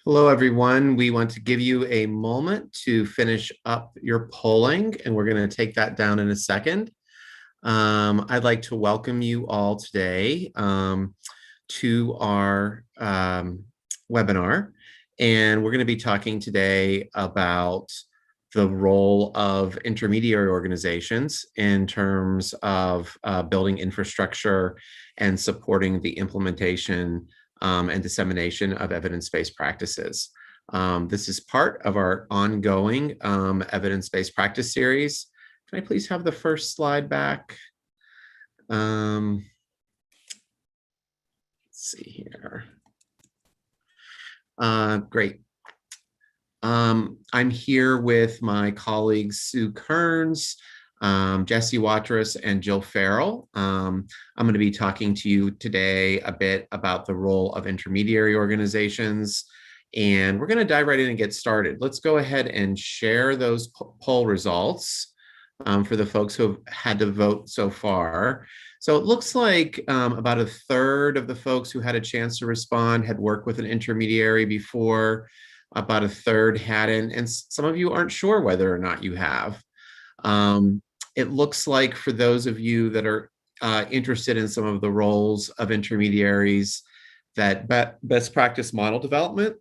Hello, everyone. We want to give you a moment to finish up your polling, and we're going to take that down in a second. I'd like to welcome you all today to our webinar, and we're going to be talking today about the role of intermediary organizations in terms of building infrastructure and supporting the implementation and dissemination of evidence-based practices. This is part of our ongoing evidence-based practice series. Can I please have the first slide back? Let's see here. Great. I'm here with my colleagues, Sue Kearns, Jesse Watrous, and Jill Farrell. I'm going to be talking to you today a bit about the role of intermediary organizations, and we're going to dive right in and get started. Let's go ahead and share those poll results for the folks who have had to vote so far. So it looks like about a third of the folks who had a chance to respond had worked with an intermediary before. About a third hadn't, and some of you aren't sure whether or not you have. It looks like for those of you that are interested in some of the roles of intermediaries, that best practice model development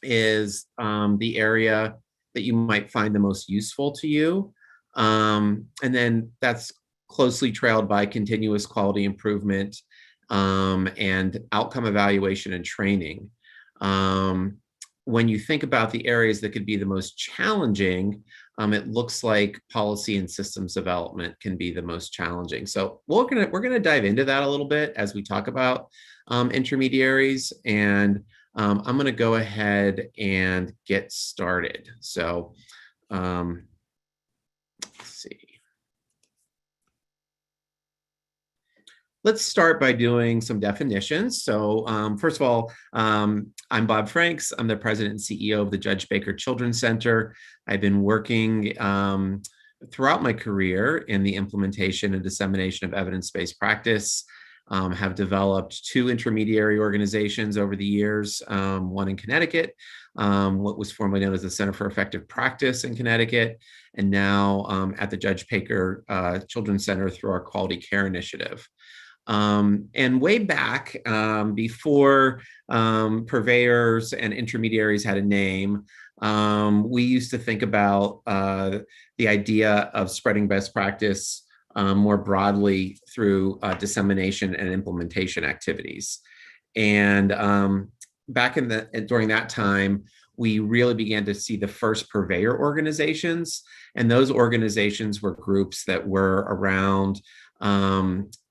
is the area that you might find the most useful to you. And then that's closely trailed by continuous quality improvement and outcome evaluation and training. When you think about the areas that could be the most challenging, it looks like policy and systems development can be the most challenging. So we're gonna dive into that a little bit as we talk about intermediaries, and I'm gonna go ahead and get started. So let's see. Let's start by doing some definitions. So first of all, I'm Bob Franks. I'm the president and CEO of the Judge Baker Children's Center. I've been working throughout my career in the implementation and dissemination of evidence-based practice. Have developed 2 intermediary organizations over the years, one in Connecticut, what was formerly known as the Center for Effective Practice in Connecticut, and now at the Judge Baker Children's Center through our Quality Care Initiative. And way back before purveyors and intermediaries had a name, we used to think about the idea of spreading best practice more broadly through dissemination and implementation activities. And back during that time, we really began to see the first purveyor organizations, and those organizations were groups that were around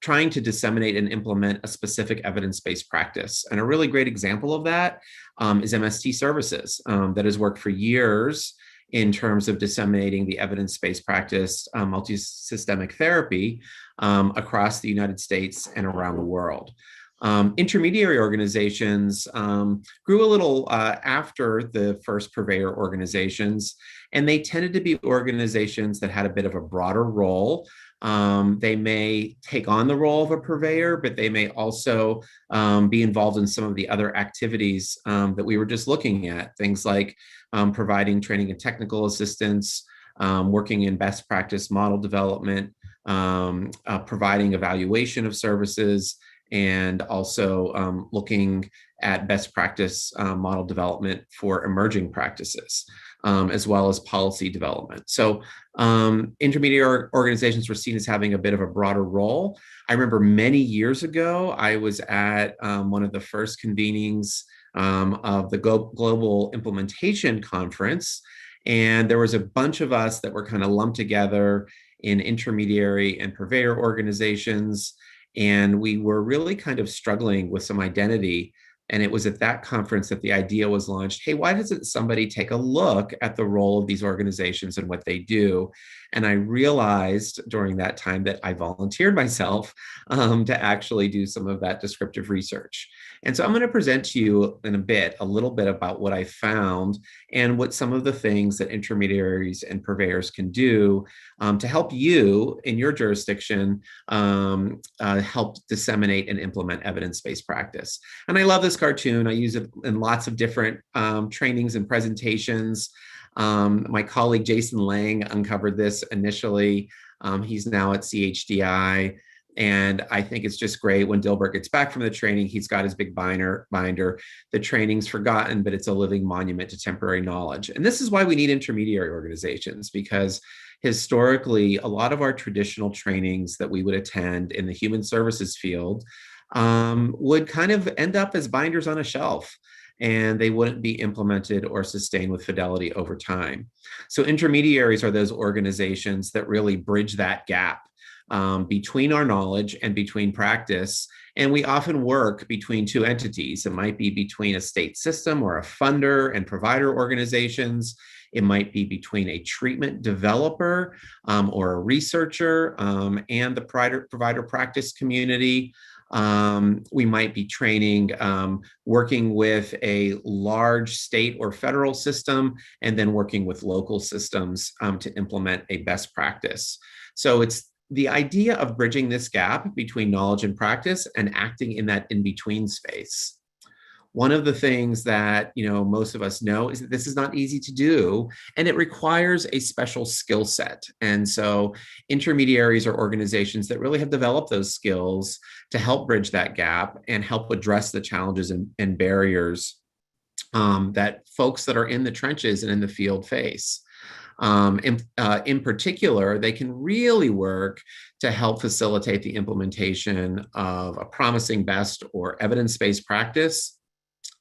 trying to disseminate and implement a specific evidence-based practice. And a really great example of that is MST Services that has worked for years in terms of disseminating the evidence-based practice multi-systemic therapy across the United States and around the world. Intermediary organizations grew a little after the first purveyor organizations, and they tended to be organizations that had a bit of a broader role. They may take on the role of a purveyor, but they may also be involved in some of the other activities that we were just looking at, things like providing training and technical assistance, working in best practice model development, providing evaluation of services, and also looking at best practice model development for emerging practices, as well as policy development. So intermediary organizations were seen as having a bit of a broader role. I remember many years ago, I was at one of the first convenings of the Global Implementation Conference, and there was a bunch of us that were kind of lumped together in intermediary and purveyor organizations. And we were really kind of struggling with some identity And it was at that conference that the idea was launched. Hey, why doesn't somebody take a look at the role of these organizations and what they do? And I realized during that time that I volunteered myself to actually do some of that descriptive research. And so I'm going to present to you in a little bit about what I found and what some of the things that intermediaries and purveyors can do to help you in your jurisdiction help disseminate and implement evidence-based practice. And I love this cartoon. I use it in lots of different trainings and presentations. My colleague Jason Lang uncovered this initially. He's now at CHDI. And I think it's just great when Dilbert gets back from the training, he's got his big binder. The training's forgotten, but it's a living monument to temporary knowledge. And this is why we need intermediary organizations, because historically, a lot of our traditional trainings that we would attend in the human services field would kind of end up as binders on a shelf, and they wouldn't be implemented or sustained with fidelity over time. So intermediaries are those organizations that really bridge that gap between our knowledge and between practice. And we often work between two entities. It might be between a state system or a funder and provider organizations. It might be between a treatment developer or a researcher and the provider practice community. We might be training, working with a large state or federal system, and then working with local systems to implement a best practice. So it's the idea of bridging this gap between knowledge and practice and acting in that in-between space. One of the things that most of us know is that this is not easy to do, and it requires a special skill set. And so intermediaries are organizations that really have developed those skills to help bridge that gap and help address the challenges and barriers that folks that are in the trenches and in the field face. In particular, they can really work to help facilitate the implementation of a promising best or evidence-based practice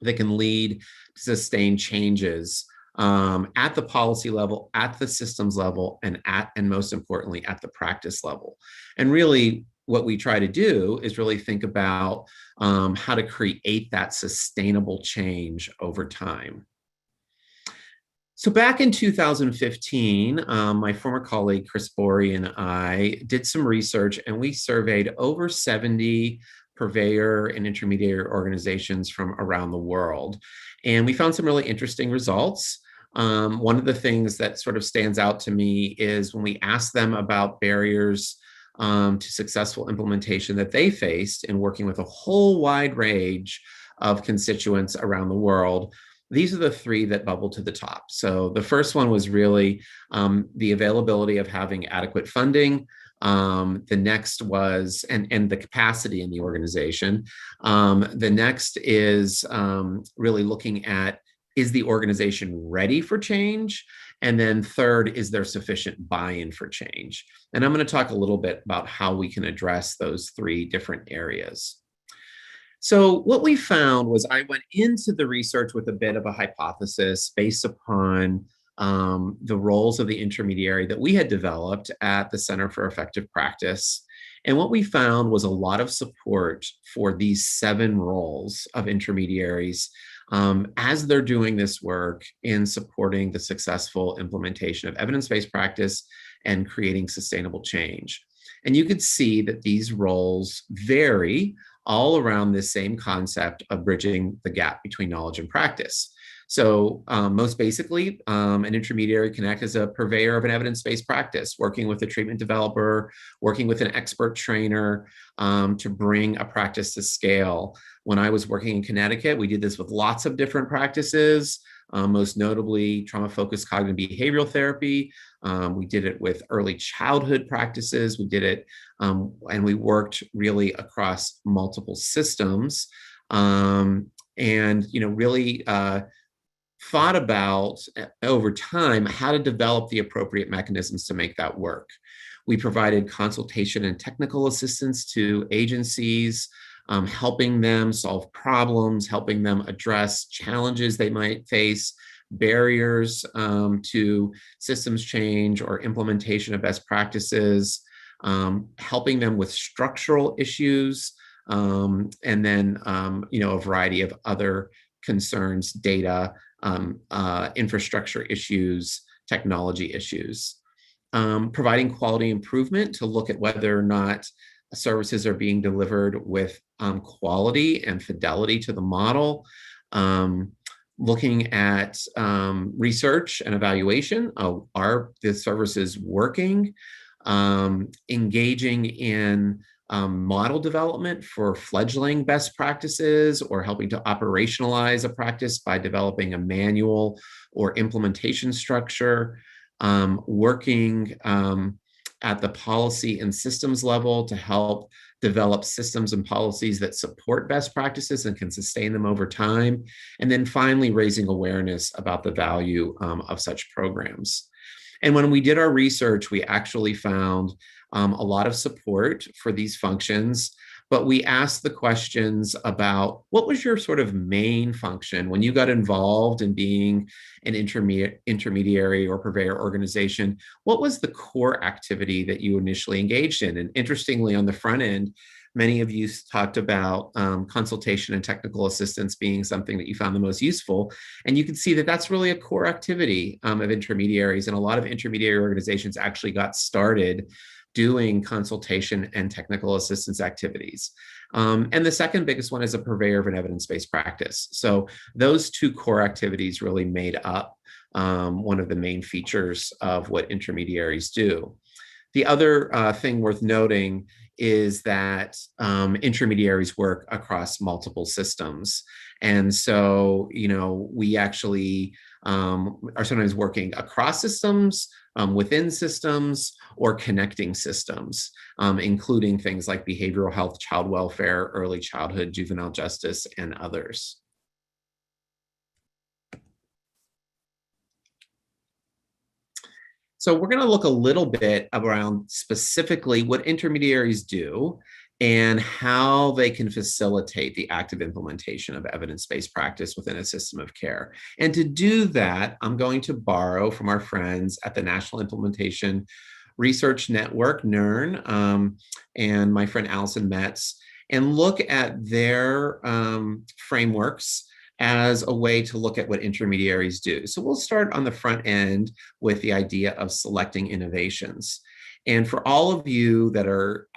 that can lead to sustained changes at the policy level, at the systems level, and most importantly, at the practice level. And really, what we try to do is really think about how to create that sustainable change over time. So back in 2015, my former colleague, Chris Borey, and I did some research, and we surveyed over 70 purveyor and intermediary organizations from around the world. And we found some really interesting results. One of the things that sort of stands out to me is when we asked them about barriers to successful implementation that they faced in working with a whole wide range of constituents around the world. These are the three that bubbled to the top. So the first one was really the availability of having adequate funding. The next was, and the capacity in the organization. The next is really looking at, is the organization ready for change? And then third, is there sufficient buy-in for change? And I'm going to talk a little bit about how we can address those three different areas. So what we found was I went into the research with a bit of a hypothesis based upon the roles of the intermediary that we had developed at the Center for Effective Practice. And what we found was a lot of support for these 7 roles of intermediaries as they're doing this work in supporting the successful implementation of evidence-based practice and creating sustainable change. And you could see that these roles vary all around this same concept of bridging the gap between knowledge and practice. So most basically, an intermediary can act as a purveyor of an evidence-based practice, working with a treatment developer, working with an expert trainer to bring a practice to scale. When I was working in Connecticut, we did this with lots of different practices, most notably trauma-focused cognitive behavioral therapy. We did it with early childhood practices. We did it, and we worked really across multiple systems, and really thought about over time how to develop the appropriate mechanisms to make that work. We provided consultation and technical assistance to agencies, helping them solve problems, helping them address challenges they might face, barriers to systems change or implementation of best practices, helping them with structural issues and then a variety of other concerns, data, infrastructure issues, technology issues. Providing quality improvement to look at whether or not services are being delivered with quality and fidelity to the model. Looking at research and evaluation. Are the services working? Engaging in model development for fledgling best practices, or helping to operationalize a practice by developing a manual or implementation structure. Working at the policy and systems level to help develop systems and policies that support best practices and can sustain them over time. And then finally, raising awareness about the value of such programs. And when we did our research, we actually found a lot of support for these functions, but we asked the questions about what was your sort of main function when you got involved in being an intermediary or purveyor organization. What was the core activity that you initially engaged in? And interestingly, on the front end, many of you talked about consultation and technical assistance being something that you found the most useful. And you can see that that's really a core activity of intermediaries. And a lot of intermediary organizations actually got started doing consultation and technical assistance activities. And the second biggest one is a purveyor of an evidence-based practice. So those two core activities really made up one of the main features of what intermediaries do. The other thing worth noting is that intermediaries work across multiple systems. And so, we actually are sometimes working across systems, within systems, or connecting systems, including things like behavioral health, child welfare, early childhood, juvenile justice, and others. So we're going to look a little bit around specifically what intermediaries do and how they can facilitate the active implementation of evidence-based practice within a system of care. And to do that, I'm going to borrow from our friends at the National Implementation Research Network, NIRN, and my friend Allison Metz, and look at their frameworks as a way to look at what intermediaries do. So we'll start on the front end with the idea of selecting innovations. And for all of you that are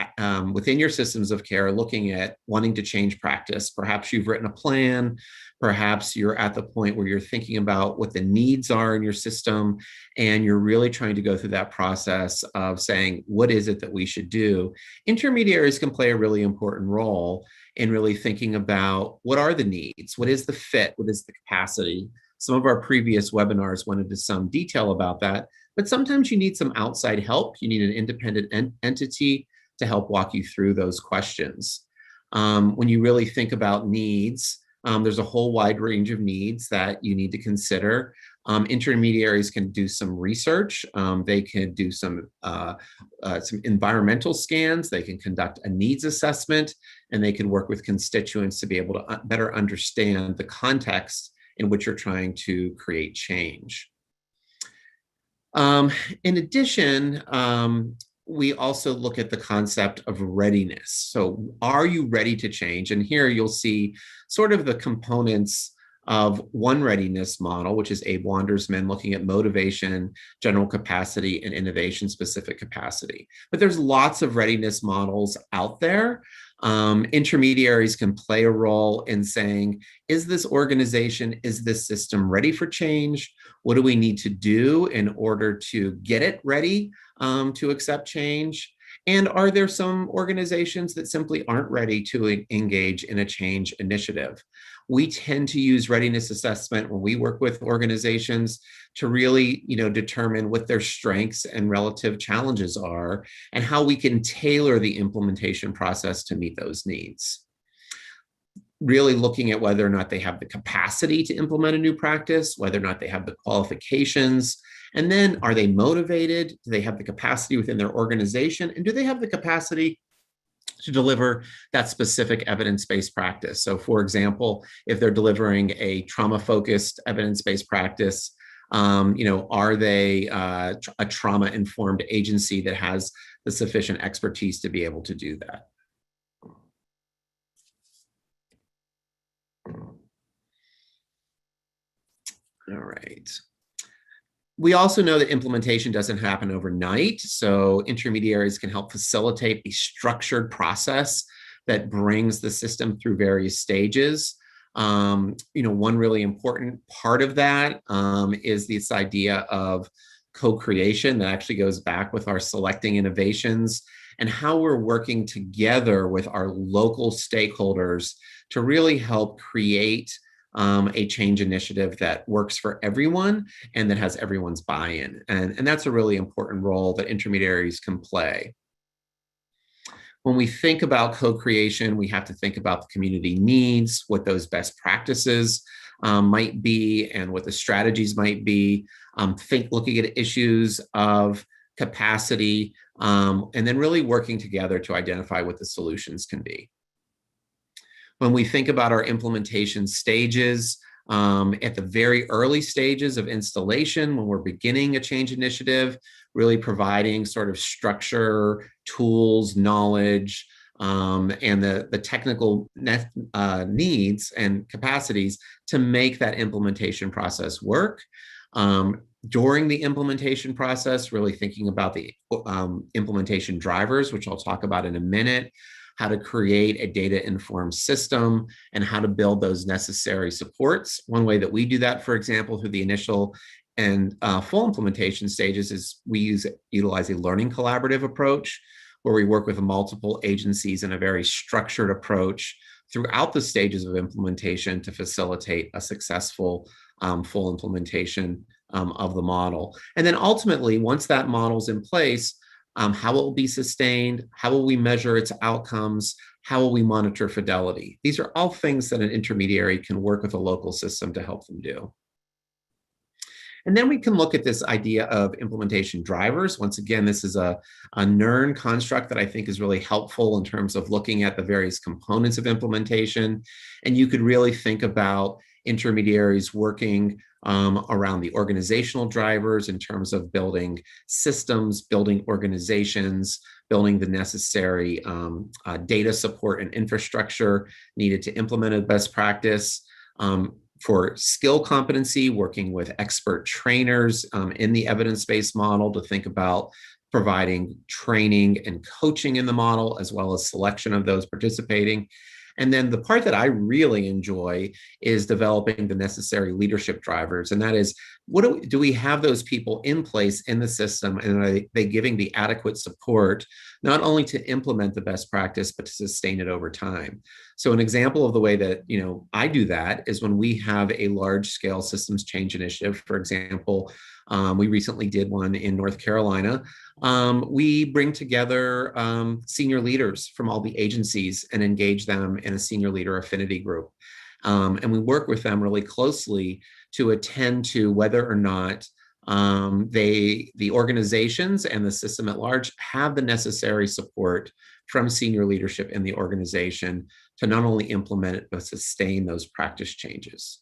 within your systems of care looking at wanting to change practice, perhaps you've written a plan, perhaps you're at the point where you're thinking about what the needs are in your system, and you're really trying to go through that process of saying, what is it that we should do? Intermediaries can play a really important role in really thinking about what are the needs, what is the fit, what is the capacity. Some of our previous webinars went into some detail about that, but sometimes you need some outside help. You need an independent entity to help walk you through those questions. When you really think about needs, there's a whole wide range of needs that you need to consider. Intermediaries can do some research. They can do some environmental scans. They can conduct a needs assessment, and they can work with constituents to be able to better understand the context in which you're trying to create change. In addition, we also look at the concept of readiness. So are you ready to change? And here you'll see sort of the components of one readiness model, which is Abe Wandersman, looking at motivation, general capacity, and innovation-specific capacity. But there's lots of readiness models out there. Intermediaries can play a role in saying, is this organization, is this system ready for change? What do we need to do in order to get it ready to accept change? And are there some organizations that simply aren't ready to engage in a change initiative? We tend to use readiness assessment when we work with organizations to really, determine what their strengths and relative challenges are and how we can tailor the implementation process to meet those needs. Really looking at whether or not they have the capacity to implement a new practice, whether or not they have the qualifications, and then are they motivated? Do they have the capacity within their organization? And do they have the capacity to deliver that specific evidence-based practice? So for example, if they're delivering a trauma-focused evidence-based practice, are they a trauma-informed agency that has the sufficient expertise to be able to do that? All right. We also know that implementation doesn't happen overnight, so intermediaries can help facilitate a structured process that brings the system through various stages. One really important part of that is this idea of co-creation that actually goes back with our selecting innovations and how we're working together with our local stakeholders to really help create a change initiative that works for everyone and that has everyone's buy-in. And that's a really important role that intermediaries can play. When we think about co-creation, we have to think about the community needs, what those best practices might be, and what the strategies might be. Looking at issues of capacity, and then really working together to identify what the solutions can be. When we think about our implementation stages, at the very early stages of installation, when we're beginning a change initiative, really providing sort of structure, tools, knowledge, and the technical needs and capacities to make that implementation process work. During the implementation process, really thinking about the implementation drivers, which I'll talk about in a minute, how to create a data-informed system, and how to build those necessary supports. One way that we do that, for example, through the initial and full implementation stages is we utilize a learning collaborative approach where we work with multiple agencies in a very structured approach throughout the stages of implementation to facilitate a successful full implementation of the model. And then ultimately, once that model's in place, how it will be sustained, how will we measure its outcomes, how will we monitor fidelity? These are all things that an intermediary can work with a local system to help them do. And then we can look at this idea of implementation drivers. Once again, this is a NERN construct that I think is really helpful in terms of looking at the various components of implementation. And you could really think about intermediaries working around the organizational drivers in terms of building systems, building organizations, building the necessary data support and infrastructure needed to implement a best practice. For skill competency, working with expert trainers in the evidence-based model to think about providing training and coaching in the model, as well as selection of those participating. And then the part that I really enjoy is developing the necessary leadership drivers. And that is, do we have those people in place in the system, and are they giving the adequate support, not only to implement the best practice, but to sustain it over time? So an example of the way that I do that is when we have a large scale systems change initiative. For example, we recently did one in North Carolina. We bring together senior leaders from all the agencies and engage them in a senior leader affinity group. And we work with them really closely to attend to whether or not the organizations and the system at large have the necessary support from senior leadership in the organization to not only implement it, but sustain those practice changes.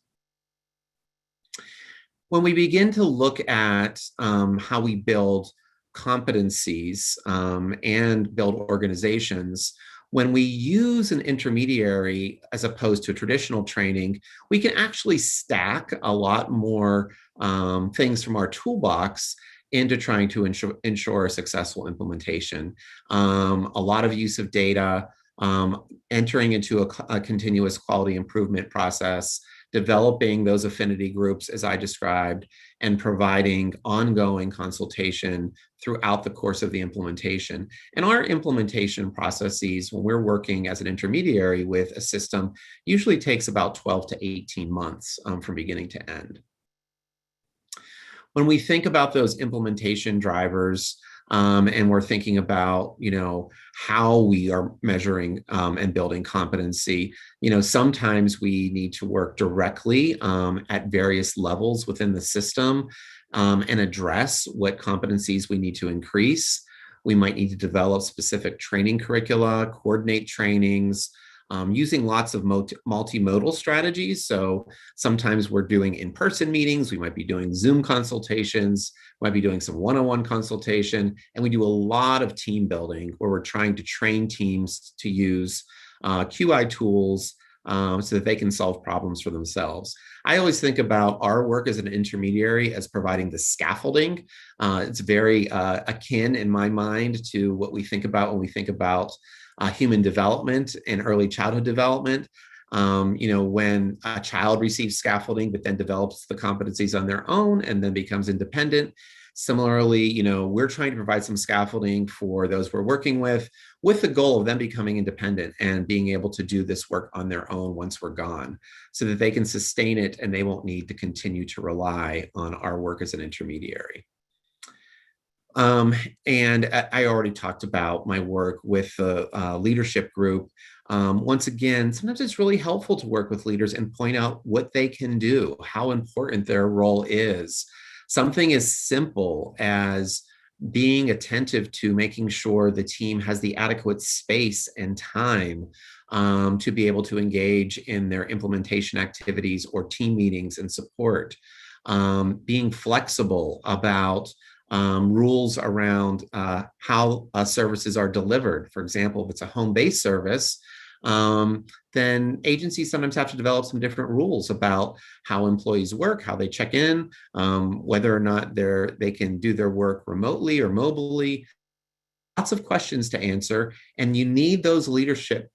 When we begin to look at how we build competencies and build organizations, when we use an intermediary as opposed to traditional training, we can actually stack a lot more things from our toolbox into trying to ensure a successful implementation. A lot of use of data, entering into a continuous quality improvement process, developing those affinity groups as I described, and providing ongoing consultation throughout the course of the implementation. And our implementation processes, when we're working as an intermediary with a system, usually takes about 12 to 18 months from beginning to end. When we think about those implementation drivers, and we're thinking about, how we are measuring and building competency, sometimes we need to work directly at various levels within the system and address what competencies we need to increase. We might need to develop specific training curricula, coordinate trainings, using lots of multimodal strategies. So sometimes we're doing in-person meetings, we might be doing Zoom consultations, might be doing some one-on-one consultation, and we do a lot of team building where we're trying to train teams to use QI tools, so that they can solve problems for themselves. I always think about our work as an intermediary as providing the scaffolding. It's very akin in my mind to what we think about when we think about human development and early childhood development. When a child receives scaffolding, but then develops the competencies on their own and then becomes independent. Similarly, we're trying to provide some scaffolding for those we're working with the goal of them becoming independent and being able to do this work on their own once we're gone, so that they can sustain it and they won't need to continue to rely on our work as an intermediary. And I already talked about my work with the leadership group. Once again, sometimes it's really helpful to work with leaders and point out what they can do, how important their role is. Something as simple as being attentive to making sure the team has the adequate space and time to be able to engage in their implementation activities or team meetings and support. Being flexible about rules around how services are delivered. For example, if it's a home-based service, then agencies sometimes have to develop some different rules about how employees work, how they check in, whether or not they can do their work remotely or mobilely. Lots of questions to answer, and you need those leadership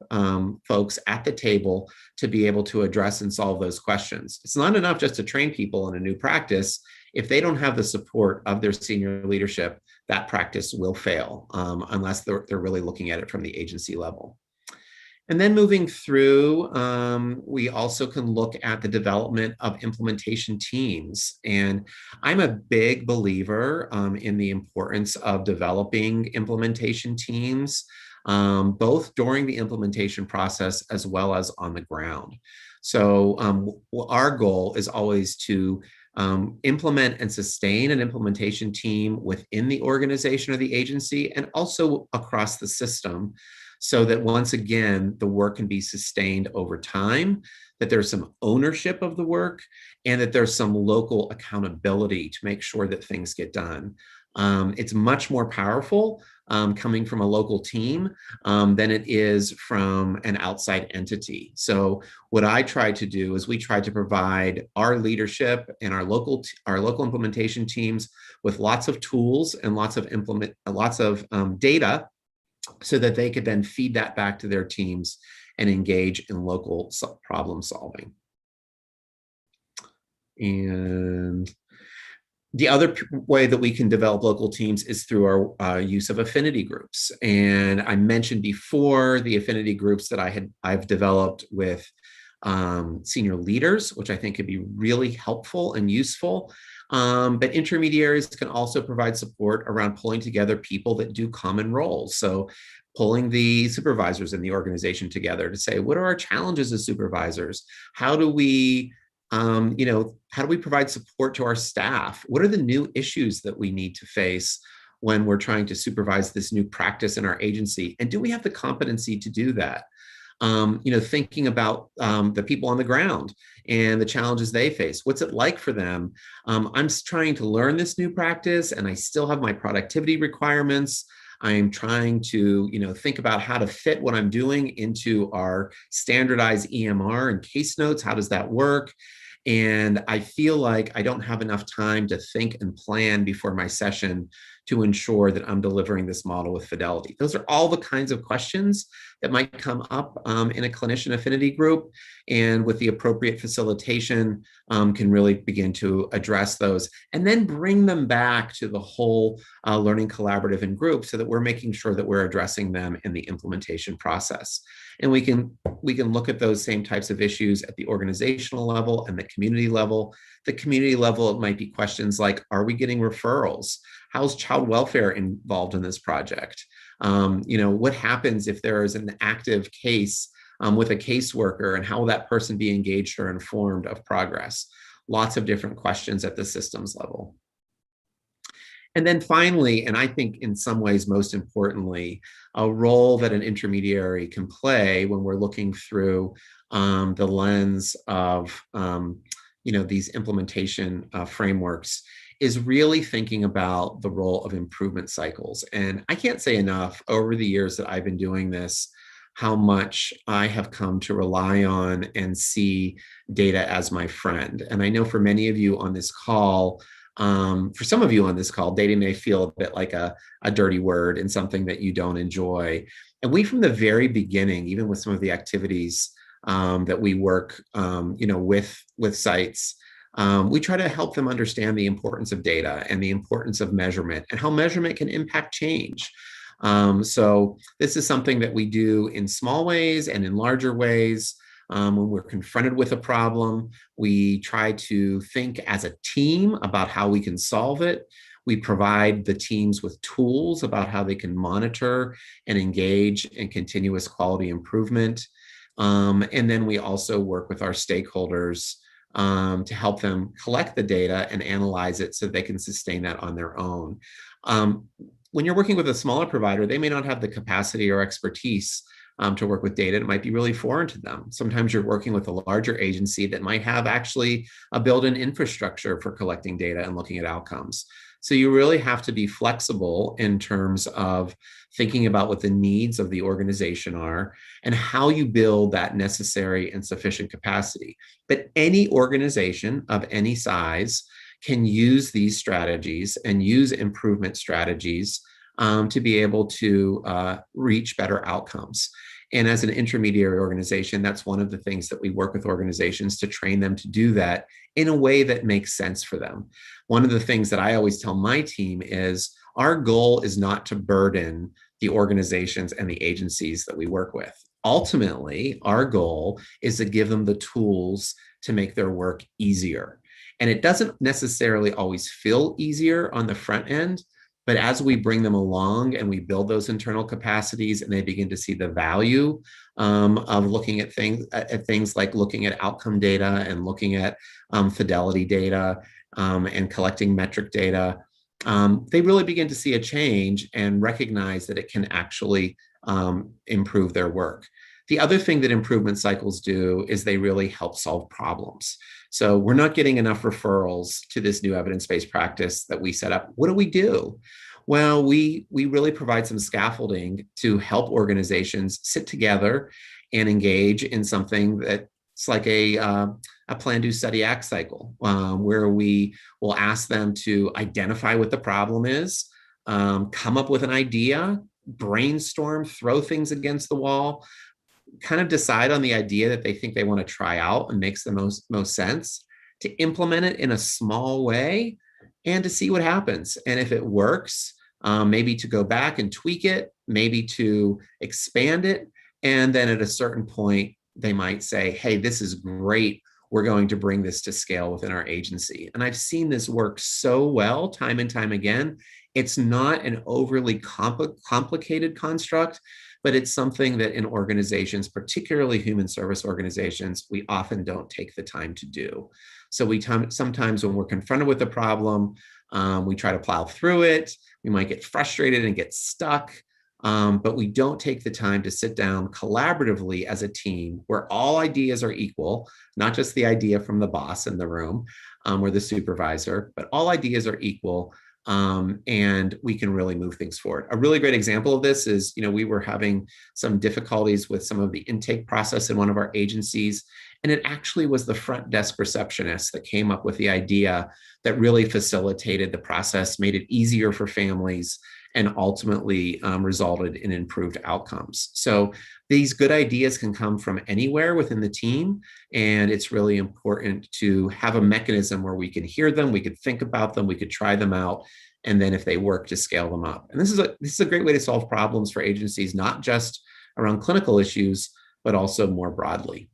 folks at the table to be able to address and solve those questions. It's not enough just to train people in a new practice. If they don't have the support of their senior leadership, that practice will fail unless they're really looking at it from the agency level. And then moving through, we also can look at the development of implementation teams. And I'm a big believer in the importance of developing implementation teams, both during the implementation process as well as on the ground. So our goal is always to implement and sustain an implementation team within the organization or the agency and also across the system, so that once again, the work can be sustained over time, that there's some ownership of the work, and that there's some local accountability to make sure that things get done. It's much more powerful coming from a local team than it is from an outside entity. So what I try to do is we try to provide our leadership and our local implementation teams with lots of tools and lots of data, so that they could then feed that back to their teams and engage in local problem solving. And the other way that we can develop local teams is through our use of affinity groups. And I mentioned before the affinity groups that I've developed with senior leaders, which I think could be really helpful and useful. But intermediaries can also provide support around pulling together people that do common roles. So pulling the supervisors in the organization together to say, what are our challenges as supervisors? How do we provide support to our staff? What are the new issues that we need to face when we're trying to supervise this new practice in our agency? And do we have the competency to do that? Thinking about the people on the ground and the challenges they face. What's it like for them? I'm trying to learn this new practice and I still have my productivity requirements. I'm trying to, think about how to fit what I'm doing into our standardized EMR and case notes. How does that work? And I feel like I don't have enough time to think and plan before my session to ensure that I'm delivering this model with fidelity. Those are all the kinds of questions that might come up in a clinician affinity group, and with the appropriate facilitation can really begin to address those and then bring them back to the whole learning collaborative and group, so that we're making sure that we're addressing them in the implementation process. And we can look at those same types of issues at the organizational level and the community level. The community level, it might be questions like, are we getting referrals? How's child welfare involved in this project? What happens if there is an active case with a caseworker, and how will that person be engaged or informed of progress? Lots of different questions at the systems level. And then finally, and I think in some ways most importantly, a role that an intermediary can play when we're looking through the lens of these implementation frameworks is really thinking about the role of improvement cycles. And I can't say enough, over the years that I've been doing this, how much I have come to rely on and see data as my friend. And I know for many of you on this call, for some of you on this call, data may feel a bit like a dirty word and something that you don't enjoy. And we, from the very beginning, even with some of the activities that we work, with sites, we try to help them understand the importance of data and the importance of measurement and how measurement can impact change. So this is something that we do in small ways and in larger ways. When we're confronted with a problem, we try to think as a team about how we can solve it. We provide the teams with tools about how they can monitor and engage in continuous quality improvement. And then we also work with our stakeholders to help them collect the data and analyze it so they can sustain that on their own. When you're working with a smaller provider, they may not have the capacity or expertise to work with data. It might be really foreign to them. Sometimes you're working with a larger agency that might have actually a built-in infrastructure for collecting data and looking at outcomes. So you really have to be flexible in terms of thinking about what the needs of the organization are and how you build that necessary and sufficient capacity. But any organization of any size can use these strategies and use improvement strategies to be able to reach better outcomes. And as an intermediary organization, that's one of the things that we work with organizations to train them to do that in a way that makes sense for them. One of the things that I always tell my team is our goal is not to burden the organizations and the agencies that we work with. Ultimately, our goal is to give them the tools to make their work easier. And it doesn't necessarily always feel easier on the front end, but as we bring them along and we build those internal capacities and they begin to see the value of looking at things like looking at outcome data and looking at fidelity data and collecting metric data, they really begin to see a change and recognize that it can actually improve their work. The other thing that improvement cycles do is they really help solve problems. So we're not getting enough referrals to this new evidence-based practice that we set up. What do? Well, we really provide some scaffolding to help organizations sit together and engage in something that's like a plan, do, study, act cycle, where we will ask them to identify what the problem is, come up with an idea, brainstorm, throw things against the wall, kind of decide on the idea that they think they want to try out and makes the most sense, to implement it in a small way and to see what happens. And if it works, maybe to go back and tweak it, maybe to expand it. And then at a certain point, they might say, hey, this is great. We're going to bring this to scale within our agency. And I've seen this work so well time and time again. It's not an overly complicated construct, but it's something that in organizations, particularly human service organizations, we often don't take the time to do. So sometimes when we're confronted with a problem, we try to plow through it. We might get frustrated and get stuck, but we don't take the time to sit down collaboratively as a team where all ideas are equal, not just the idea from the boss in the room or the supervisor, but all ideas are equal. And we can really move things forward. A really great example of this is, we were having some difficulties with some of the intake process in one of our agencies, and it actually was the front desk receptionist that came up with the idea that really facilitated the process, made it easier for families, and ultimately resulted in improved outcomes. So these good ideas can come from anywhere within the team, and it's really important to have a mechanism where we can hear them, we could think about them, we could try them out, and then if they work, to scale them up. And this is a great way to solve problems for agencies, not just around clinical issues, but also more broadly.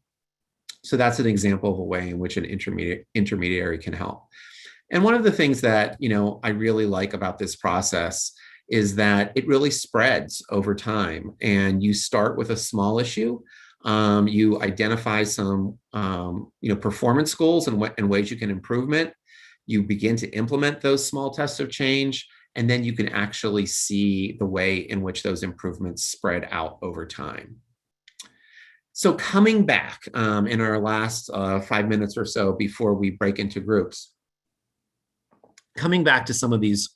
So that's an example of a way in which an intermediary can help. And one of the things that I really like about this process is that it really spreads over time. And you start with a small issue. You identify some performance goals and ways you can improvement. You begin to implement those small tests of change, and then you can actually see the way in which those improvements spread out over time. So coming back in our last 5 minutes or so before we break into groups, coming back to some of these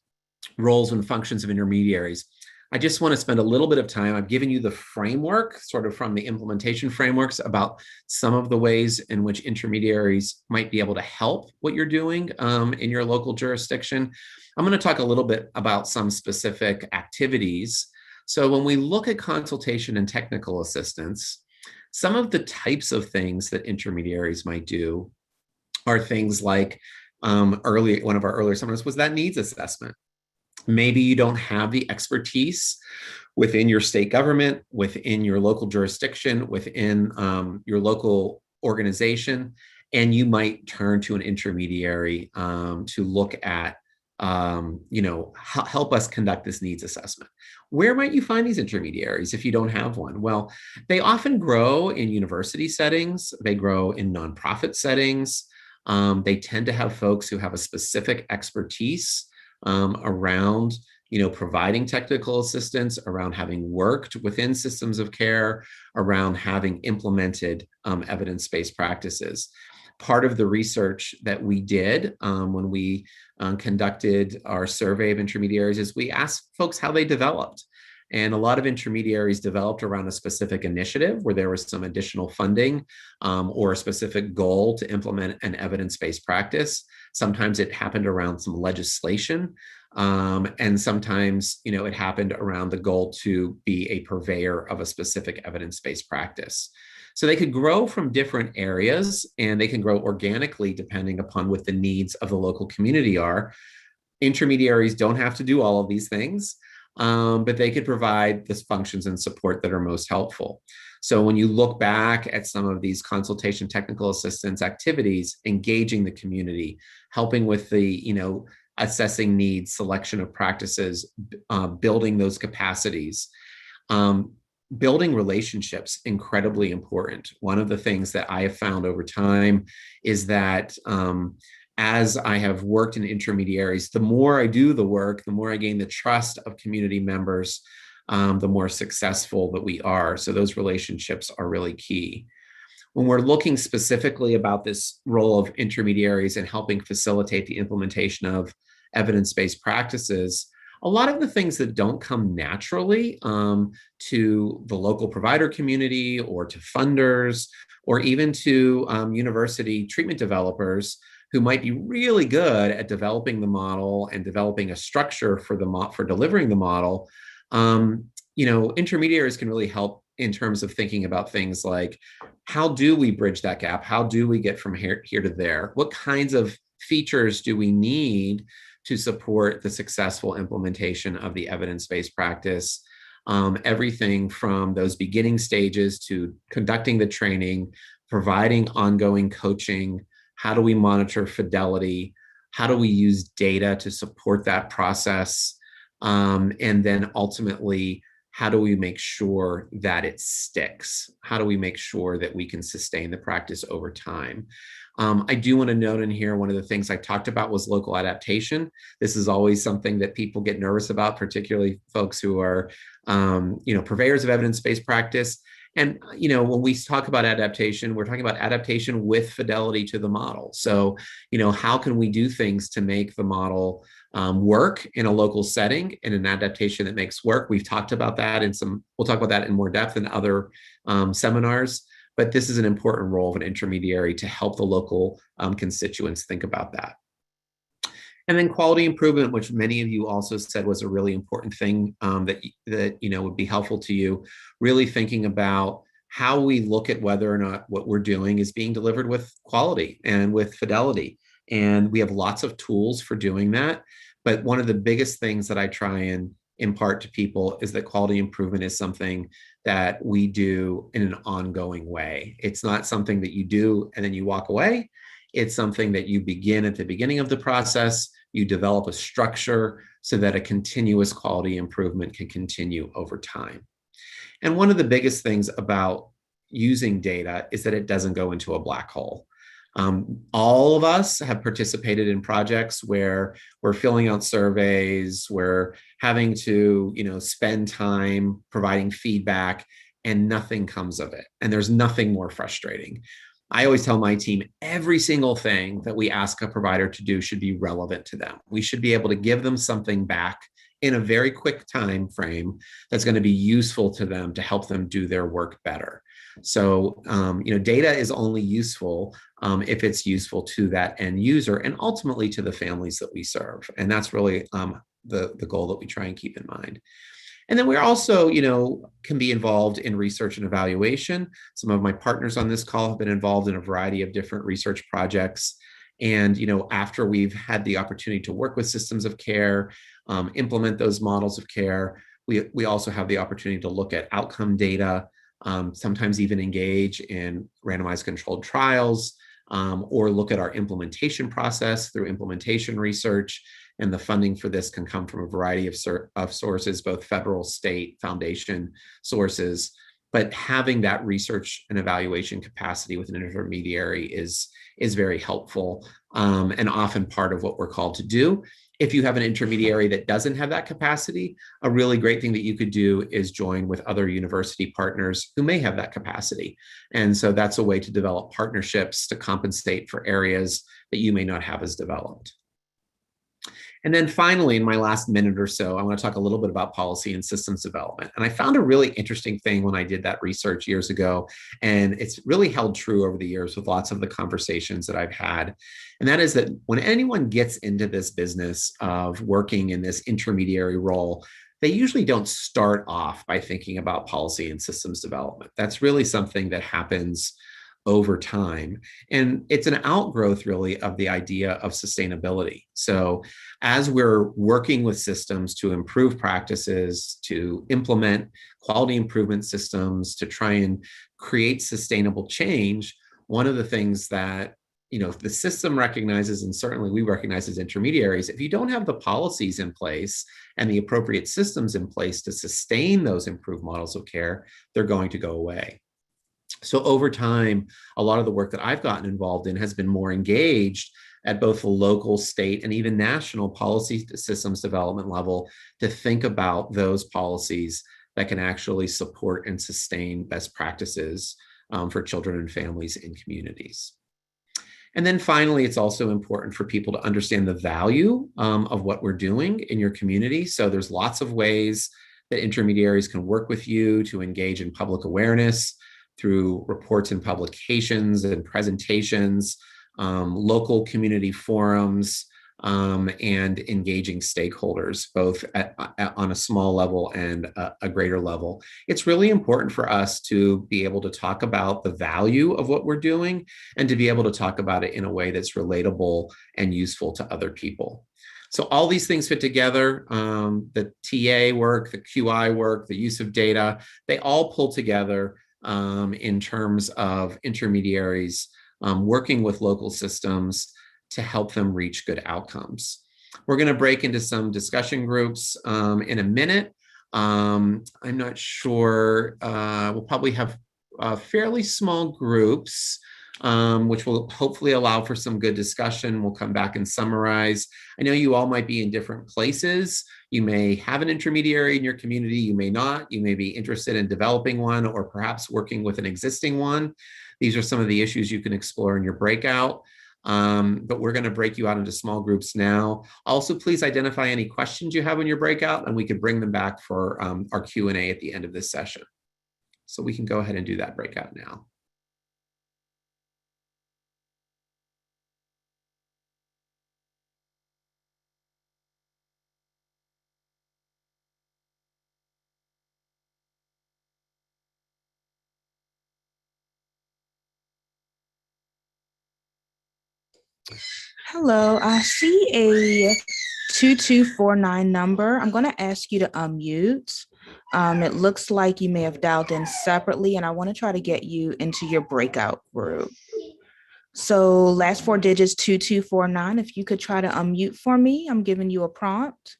roles and functions of intermediaries, I just want to spend a little bit of time. I've given you the framework, sort of from the implementation frameworks, about some of the ways in which intermediaries might be able to help what you're doing in your local jurisdiction. I'm going to talk a little bit about some specific activities. So when we look at consultation and technical assistance, some of the types of things that intermediaries might do are things like one of our earlier seminars was that needs assessment. Maybe you don't have the expertise within your state government, within your local jurisdiction, within your local organization, and you might turn to an intermediary to look at, help us conduct this needs assessment. Where might you find these intermediaries if you don't have one? Well, they often grow in university settings, they grow in nonprofit settings. They tend to have folks who have a specific expertise around providing technical assistance, around having worked within systems of care, around having implemented evidence-based practices. Part of the research that we did when we conducted our survey of intermediaries is we asked folks how they developed. And a lot of intermediaries developed around a specific initiative where there was some additional funding or a specific goal to implement an evidence-based practice. Sometimes it happened around some legislation. And sometimes, it happened around the goal to be a purveyor of a specific evidence-based practice. So they could grow from different areas, and they can grow organically depending upon what the needs of the local community are. Intermediaries don't have to do all of these things, but they could provide the functions and support that are most helpful. So when you look back at some of these consultation technical assistance activities, engaging the community, helping with the, assessing needs, selection of practices, building those capacities, building relationships, incredibly important. One of the things that I have found over time is that as I have worked in intermediaries, the more I do the work, the more I gain the trust of community members, the more successful that we are. So those relationships are really key. When we're looking specifically about this role of intermediaries and helping facilitate the implementation of evidence-based practices, a lot of the things that don't come naturally to the local provider community or to funders or even to university treatment developers who might be really good at developing the model and developing a structure for delivering the model, intermediaries can really help in terms of thinking about things like, how do we bridge that gap? How do we get from here to there? What kinds of features do we need to support the successful implementation of the evidence-based practice? Everything from those beginning stages to conducting the training, providing ongoing coaching. How do we monitor fidelity? How do we use data to support that process? And then ultimately, how do we make sure that it sticks? How do we make sure that we can sustain the practice over time? I do want to note in here, one of the things I talked about was local adaptation. This is always something that people get nervous about, particularly folks who are, purveyors of evidence-based practice. And, when we talk about adaptation, we're talking about adaptation with fidelity to the model. So, how can we do things to make the model work in a local setting and an adaptation that makes work? We've talked about that we'll talk about that in more depth in other seminars, but this is an important role of an intermediary to help the local constituents think about that. And then quality improvement, which many of you also said was a really important thing that would be helpful to you, really thinking about how we look at whether or not what we're doing is being delivered with quality and with fidelity. And we have lots of tools for doing that. But one of the biggest things that I try and impart to people is that quality improvement is something that we do in an ongoing way. It's not something that you do and then you walk away. It's something that you begin at the beginning of the process. You develop a structure so that a continuous quality improvement can continue over time. And one of the biggest things about using data is that it doesn't go into a black hole. All of us have participated in projects where we're filling out surveys, we're having to, spend time providing feedback, and nothing comes of it. And there's nothing more frustrating. I always tell my team, every single thing that we ask a provider to do should be relevant to them. We should be able to give them something back in a very quick time frame that's going to be useful to them to help them do their work better. So, data is only useful if it's useful to that end user and ultimately to the families that we serve. And that's really the goal that we try and keep in mind. And then we're also, can be involved in research and evaluation. Some of my partners on this call have been involved in a variety of different research projects. And, after we've had the opportunity to work with systems of care, implement those models of care, we also have the opportunity to look at outcome data, sometimes even engage in randomized controlled trials, or look at our implementation process through implementation research. And the funding for this can come from a variety of sources, both federal, state, foundation sources. But having that research and evaluation capacity with an intermediary is very helpful, and often part of what we're called to do. If you have an intermediary that doesn't have that capacity, a really great thing that you could do is join with other university partners who may have that capacity. And so that's a way to develop partnerships to compensate for areas that you may not have as developed. And then finally, in my last minute or so, I want to talk a little bit about policy and systems development. And I found a really interesting thing when I did that research years ago, and it's really held true over the years with lots of the conversations that I've had. And that is that when anyone gets into this business of working in this intermediary role, they usually don't start off by thinking about policy and systems development. That's really something that happens over time. And it's an outgrowth really of the idea of sustainability. So as we're working with systems to improve practices, to implement quality improvement systems, to try and create sustainable change, one of the things that the system recognizes, and certainly we recognize as intermediaries, if you don't have the policies in place and the appropriate systems in place to sustain those improved models of care, they're going to go away. So over time, a lot of the work that I've gotten involved in has been more engaged at both the local, state, and even national policy systems development level to think about those policies that can actually support and sustain best practices for children and families in communities. And then finally, it's also important for people to understand the value of what we're doing in your community. So there's lots of ways that intermediaries can work with you to engage in public awareness through reports and publications and presentations, local community forums, and engaging stakeholders, both on a small level and a greater level. It's really important for us to be able to talk about the value of what we're doing and to be able to talk about it in a way that's relatable and useful to other people. So all these things fit together, the TA work, the QI work, the use of data, they all pull together in terms of intermediaries working with local systems to help them reach good outcomes. We're going to break into some discussion groups in a minute. I'm not sure. We'll probably have fairly small groups, which will hopefully allow for some good discussion. We'll come back and summarize. I know you all might be in different places. You may have an intermediary in your community, you may not. You may be interested in developing one or perhaps working with an existing one. These are some of the issues you can explore in your breakout. But we're going to break you out into small groups now. Also, please identify any questions you have in your breakout, and we can bring them back for our Q&A at the end of this session. So we can go ahead and do that breakout now. Hello, I see a 2249 number. I'm going to ask you to unmute. It looks like you may have dialed in separately, and I want to try to get you into your breakout group. So last four digits, 2249. If you could try to unmute for me, I'm giving you a prompt.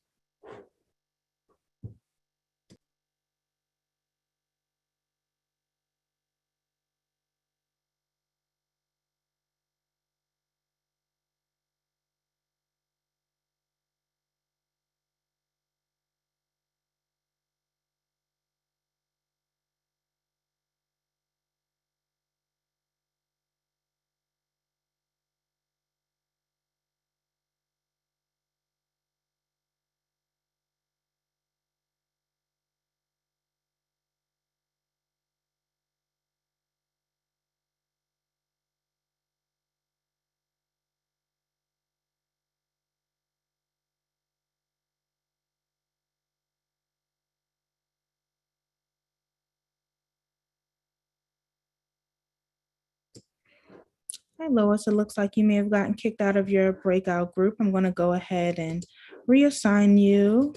Hi, Lois. It looks like you may have gotten kicked out of your breakout group. I'm going to go ahead and reassign you.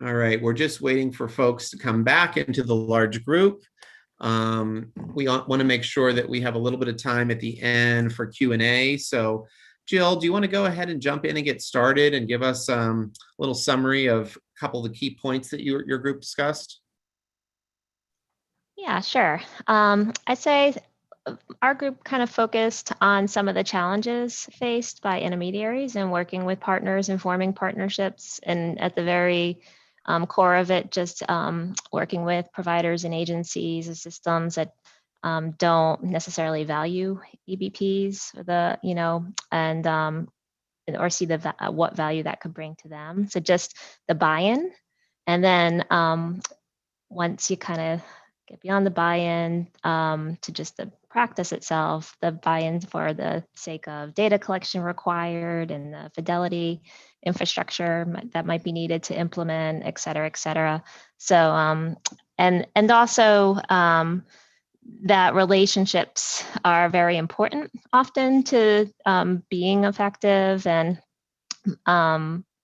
All right, we're just waiting for folks to come back into the large group. We want to make sure that we have a little bit of time at the end for Q&A. So Jill, do you want to go ahead and jump in and get started and give us a little summary of a couple of the key points that your group discussed? Yeah, sure. I'd say our group kind of focused on some of the challenges faced by intermediaries and working with partners and forming partnerships. And at the very core of it, just working with providers and agencies and systems that don't necessarily value EBPs, and or see what value that could bring to them. So just the buy-in, and then once you kind of get beyond the buy-in to just the practice itself, the buy-in for the sake of data collection required and the fidelity infrastructure that might be needed to implement, et cetera, et cetera. So, and also that relationships are very important often to being effective, and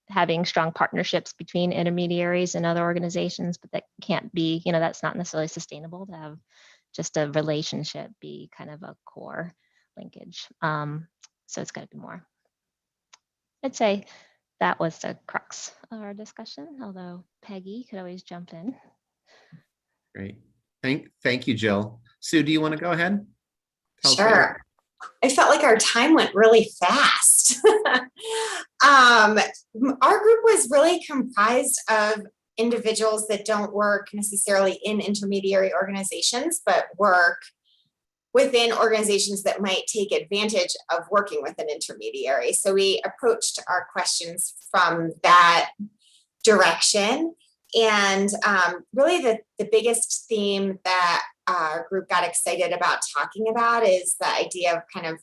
having strong partnerships between intermediaries and other organizations, but that can't be, that's not necessarily sustainable to have just a relationship be kind of a core linkage. So it's got to be more. I'd say that was the crux of our discussion, although Peggy could always jump in. Great. Thank you, Jill. Sue, do you want to go ahead? Sure. I felt like our time went really fast. Our group was really comprised of individuals that don't work necessarily in intermediary organizations, but work within organizations that might take advantage of working with an intermediary. So we approached our questions from that direction. And really the biggest theme that our group got excited about talking about is the idea of kind of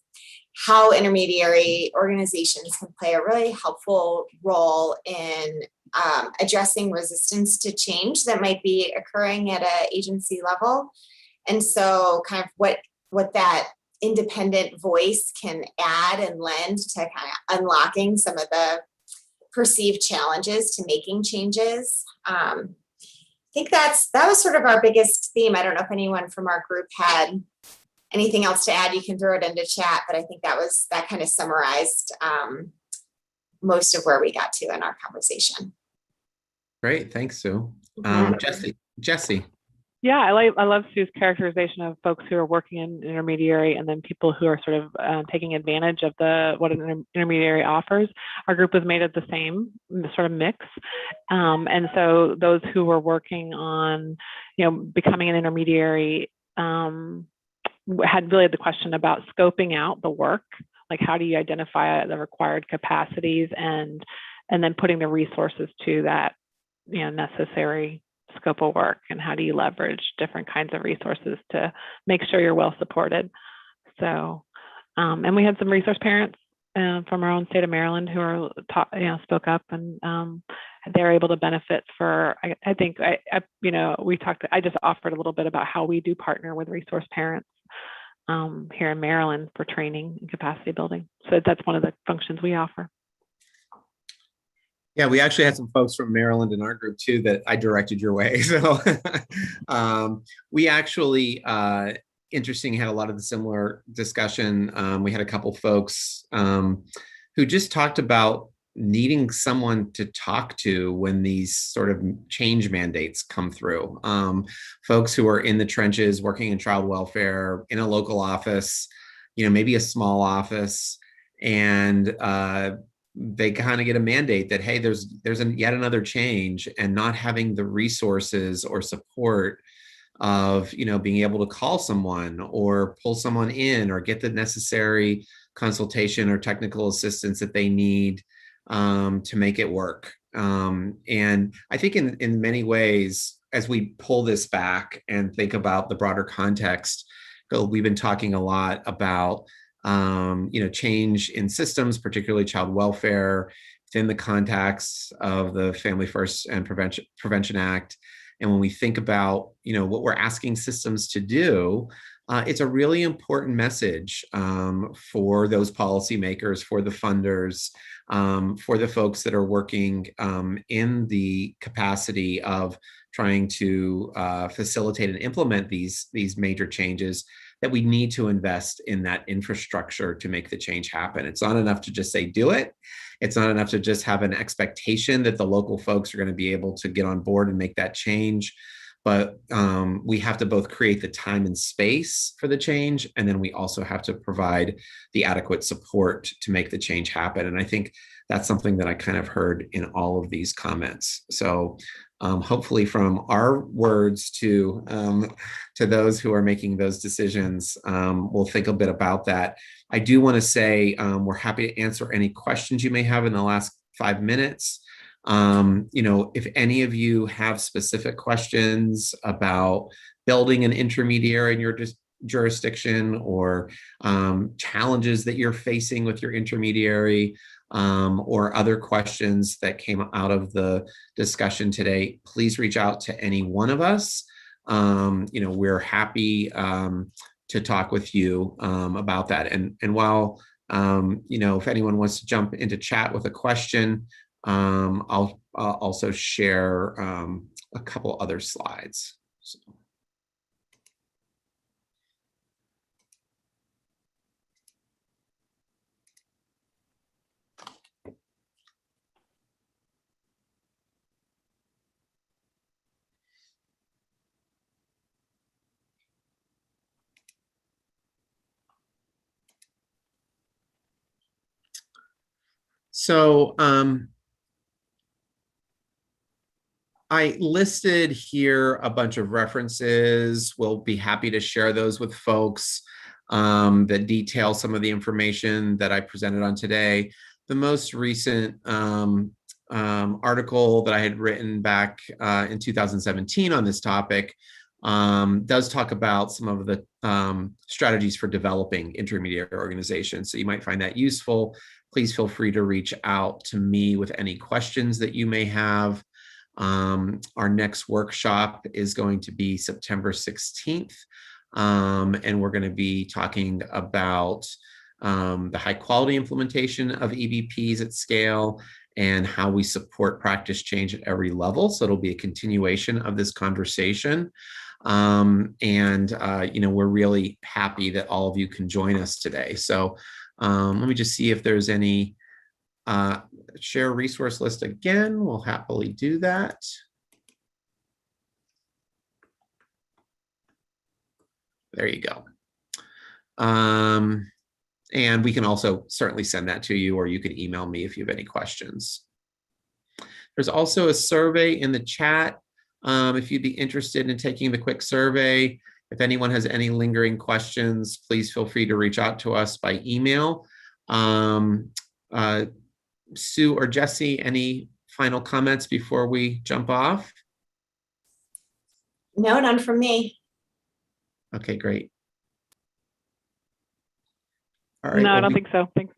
how intermediary organizations can play a really helpful role in addressing resistance to change that might be occurring at an agency level. And so kind of what that independent voice can add and lend to kind of unlocking some of the perceived challenges to making changes. I think that was sort of our biggest theme. I don't know if anyone from our group had anything else to add. You can throw it into chat, but I think that kind of summarized most of where we got to in our conversation. Great, thanks, Sue. Jesse. Yeah, I love Sue's characterization of folks who are working in intermediary and then people who are sort of taking advantage of what an intermediary offers. Our group was made of the same sort of mix. And so those who were working on, becoming an intermediary had really the question about scoping out the work, like how do you identify the required capacities and then putting the resources to that, necessary scope of work, and how do you leverage different kinds of resources to make sure you're well supported. So, and we had some resource parents from our own state of Maryland who are spoke up, and they're able to benefit for. I think I just offered a little bit about how we do partner with resource parents here in Maryland for training and capacity building. So that's one of the functions we offer. Yeah, we actually had some folks from Maryland in our group too that I directed your way. So we actually, interesting, had a lot of the similar discussion. We had a couple folks who just talked about needing someone to talk to when these sort of change mandates come through. Folks who are in the trenches working in child welfare in a local office, maybe a small office, and they kind of get a mandate that, hey, there's yet another change, and not having the resources or support of, being able to call someone or pull someone in or get the necessary consultation or technical assistance that they need to make it work. And I think in many ways, as we pull this back and think about the broader context, we've been talking a lot about change in systems, particularly child welfare, within the context of the Family First and Prevention Act. And when we think about, what we're asking systems to do, it's a really important message for those policymakers, for the funders, for the folks that are working in the capacity of trying to facilitate and implement these major changes, that we need to invest in that infrastructure to make the change happen. It's not enough to just say do it. It's not enough to just have an expectation that the local folks are going to be able to get on board and make that change. But we have to both create the time and space for the change, and then we also have to provide the adequate support to make the change happen. And I think that's something that I kind of heard in all of these comments. So hopefully from our words to those who are making those decisions, we'll think a bit about that. I do want to say we're happy to answer any questions you may have in the last 5 minutes. If any of you have specific questions about building an intermediary in your jurisdiction, or challenges that you're facing with your intermediary, or other questions that came out of the discussion today, please reach out to any one of us. We're happy to talk with you about that. And while, if anyone wants to jump into chat with a question, I'll also share a couple other slides. So I listed here a bunch of references. We'll be happy to share those with folks that detail some of the information that I presented on today. The most recent article that I had written back in 2017 on this topic does talk about some of the strategies for developing intermediary organizations. So you might find that useful. Please feel free to reach out to me with any questions that you may have. Our next workshop is going to be September 16th, and we're going to be talking about the high quality implementation of EBPs at scale and how we support practice change at every level. So it'll be a continuation of this conversation. We're really happy that all of you can join us today. So let me just see if there's any share resource list again. We'll happily do that. There you go. And we can also certainly send that to you, or you can email me if you have any questions. There's also a survey in the chat. If you'd be interested in taking the quick survey, if anyone has any lingering questions, please feel free to reach out to us by email. Sue or Jesse, any final comments before we jump off? No, none from me. Okay, great. All right. No, well, I don't think so. Thanks.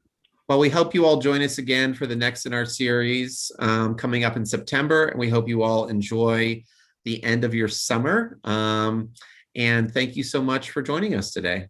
Well, we hope you all join us again for the next in our series coming up in September, and we hope you all enjoy the end of your summer. And thank you so much for joining us today.